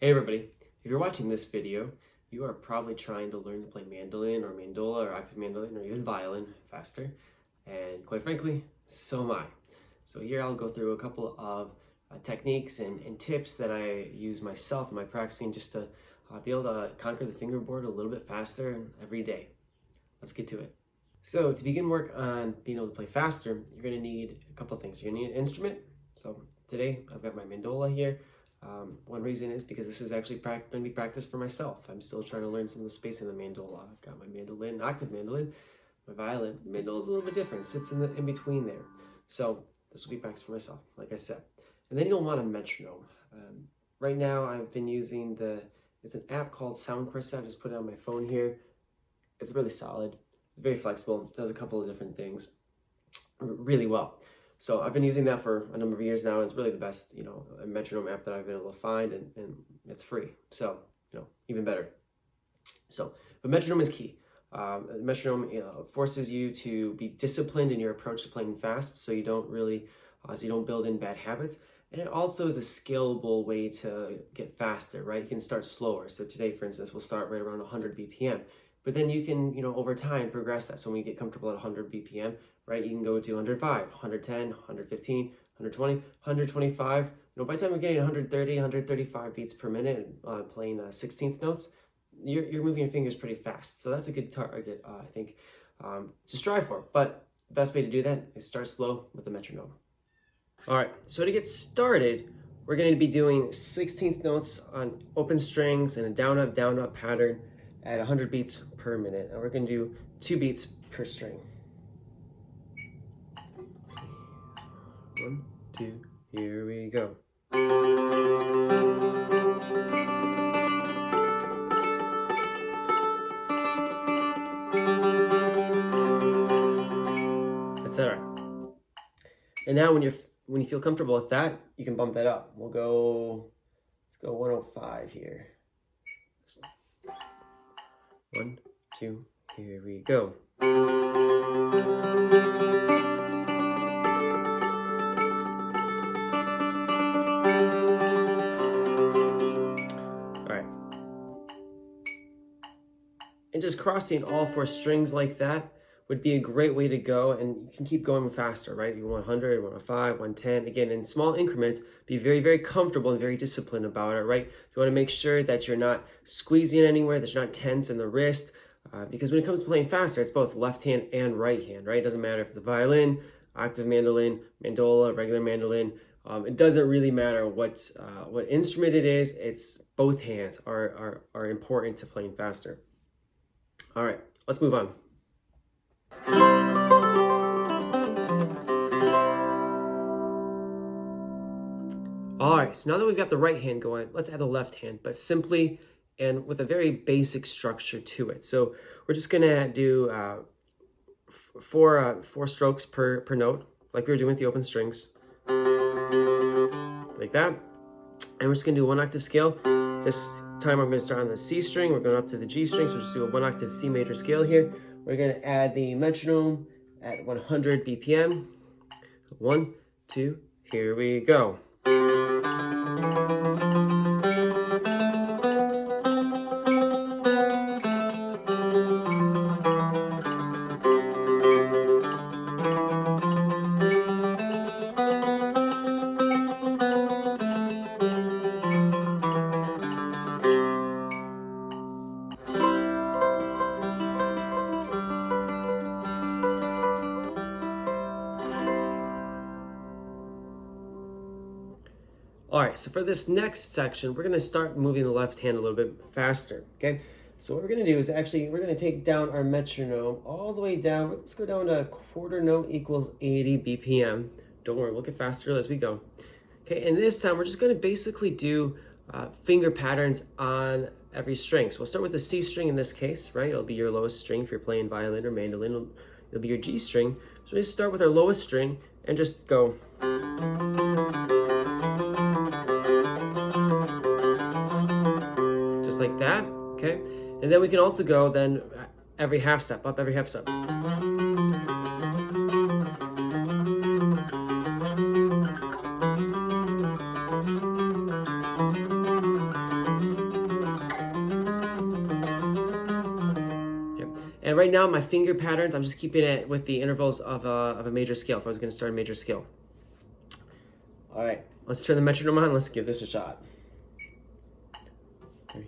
Hey everybody, if you're watching this video, you are probably trying to learn to play mandolin or mandola or octave mandolin or even violin faster. And quite frankly, so am I. So here I'll go through a couple of techniques and tips that I use myself in my practicing just to be able to conquer the fingerboard a little bit faster every day. Let's get to it. So to begin work on being able to play faster, you're going to need a couple of things. You're going to need an instrument. So today I've got my mandola here. One reason is because this is actually going to be practice for myself. I'm still trying to learn some of the space in the mandola. I've got my mandolin, octave mandolin, my violin. The mandola is a little bit different. It sits in between there. So this will be practice for myself, like I said. And then you'll want a metronome. Right now I've been using it's an app called Soundquartet. I just put it on my phone here. It's really solid. It's very flexible. It does a couple of different things really well. So I've been using that for a number of years now. And it's really the best, a metronome app that I've been able to find, and it's free. So, even better. So, but metronome is key. Metronome forces you to be disciplined in your approach to playing fast, so you don't build in bad habits. And it also is a scalable way to get faster, right? You can start slower. So today, for instance, we'll start right around 100 BPM. But then you can, over time, progress that. So when you get comfortable at 100 BPM, right, you can go to 105, 110, 115, 120, 125. By the time you're getting 130, 135 beats per minute, playing 16th notes, you're moving your fingers pretty fast. So that's a good target, I think, to strive for. But the best way to do that is start slow with the metronome. All right, so to get started, we're going to be doing 16th notes on open strings and a down up pattern at 100 beats per minute. And we're going to do 2 beats per string. 1, 2, here we go. Etc. And now when you feel comfortable with that, you can bump that up. Let's go 105 here. 1, 2, here we go. All right. And just crossing all 4 strings like that would be a great way to go, and you can keep going faster, right? You want 100, 105, 110. Again, in small increments, be very, very comfortable and very disciplined about it, right? You want to make sure that you're not squeezing anywhere, that you're not tense in the wrist, because when it comes to playing faster, it's both left hand and right hand, right? It doesn't matter if it's a violin, octave mandolin, mandola, regular mandolin. It doesn't really matter what instrument it is. It's both hands are important to playing faster. All right, let's move on. All right, so now that we've got the right hand going, let's add the left hand, but simply and with a very basic structure to it. So we're just gonna do 4 strokes per note, like we were doing with the open strings, like that. And we're just gonna do 1 octave scale. This time I'm gonna start on the C string. We're going up to the G string, so we'll just do a 1 octave C major scale here. We're gonna add the metronome at 100 BPM. 1, 2, here we go. All right, so for this next section, we're gonna start moving the left hand a little bit faster, okay? So what we're gonna do is we're gonna take down our metronome all the way down. Let's go down to a quarter note equals 80 BPM. Don't worry, we'll get faster as we go. Okay, and this time we're just gonna basically do finger patterns on every string. So we'll start with the C string in this case, right? It'll be your lowest string if you're playing violin or mandolin. It'll be your G string. So we just start with our lowest string and just go. Like that, okay? And then we can also go then every half step, up every half step. right now, my finger patterns, I'm just keeping it with the intervals of a major scale if I was going to start a major scale. All right, let's turn the metronome on. Let's give this a shot. 3,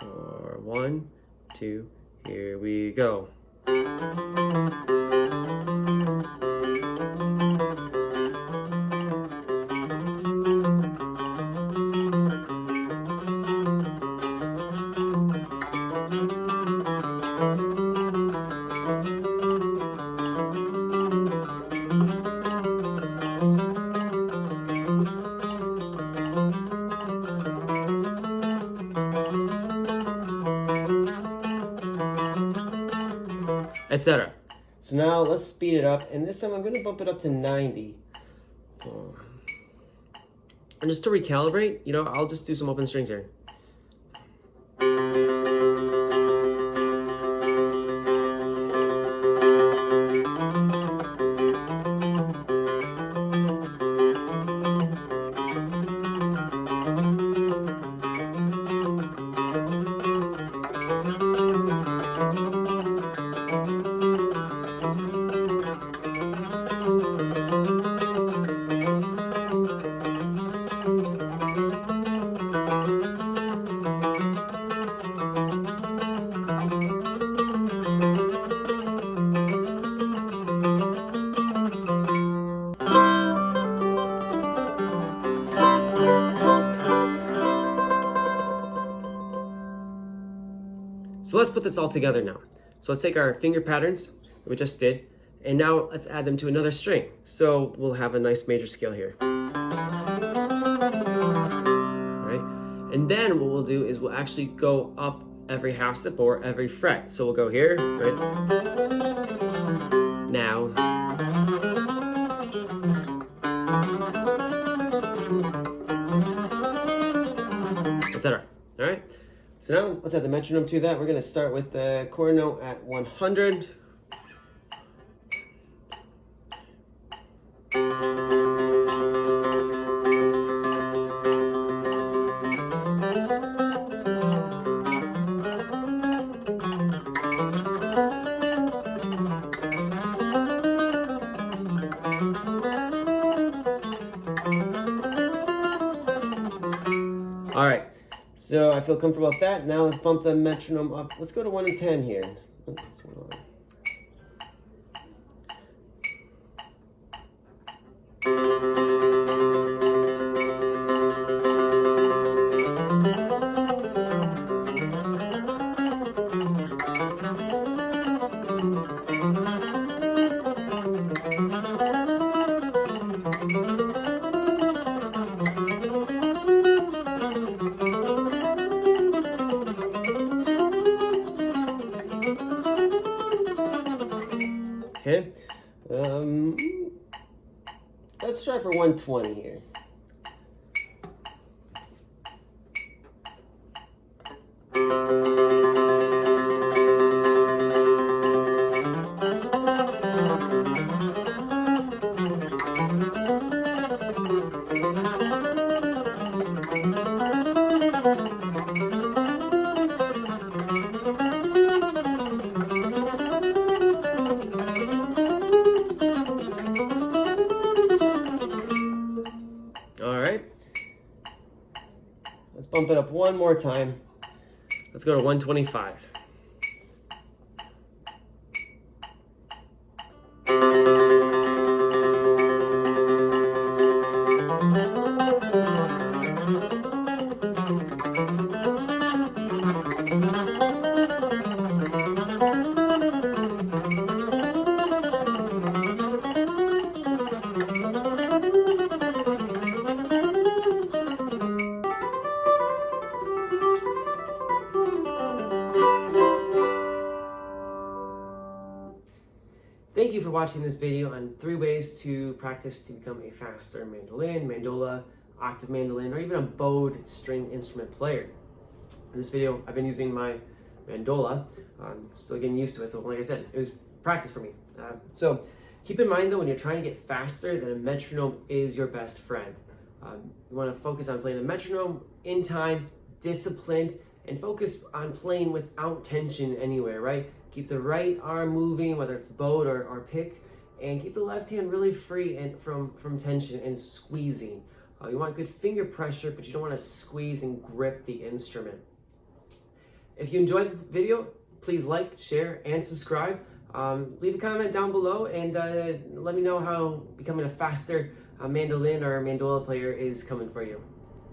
4, 1, 2, here we go. Etc. So now let's speed it up, and this time I'm going to bump it up to 90. And just to recalibrate, I'll just do some open strings here. So let's put this all together now. So let's take our finger patterns that we just did, and now let's add them to another string. So we'll have a nice major scale here. All right, and then what we'll do is we'll actually go up every half step or every fret. So we'll go here, right? Now. Etc. All right. So now let's add the metronome to that. We're going to start with the quarter note at 100. All right. So I feel comfortable with that. Now let's bump the metronome up. Let's go to 1 and 10 here. Okay, let's try for 120 here. Let's bump it up one more time. Let's go to 125. Thank you for watching this video on 3 ways to practice to become a faster mandolin, mandola, octave mandolin, or even a bowed string instrument player. In this video, I've been using my mandola. I'm still getting used to it, so like I said, it was practice for me. So keep in mind though, when you're trying to get faster, that a metronome is your best friend. You want to focus on playing a metronome in time, disciplined, and focus on playing without tension anywhere, right? Keep the right arm moving, whether it's bowed or pick, and keep the left hand really free and from tension and squeezing. You want good finger pressure, but you don't want to squeeze and grip the instrument. If you enjoyed the video, please like, share, and subscribe. Leave a comment down below and let me know how becoming a faster mandolin or mandola player is coming for you.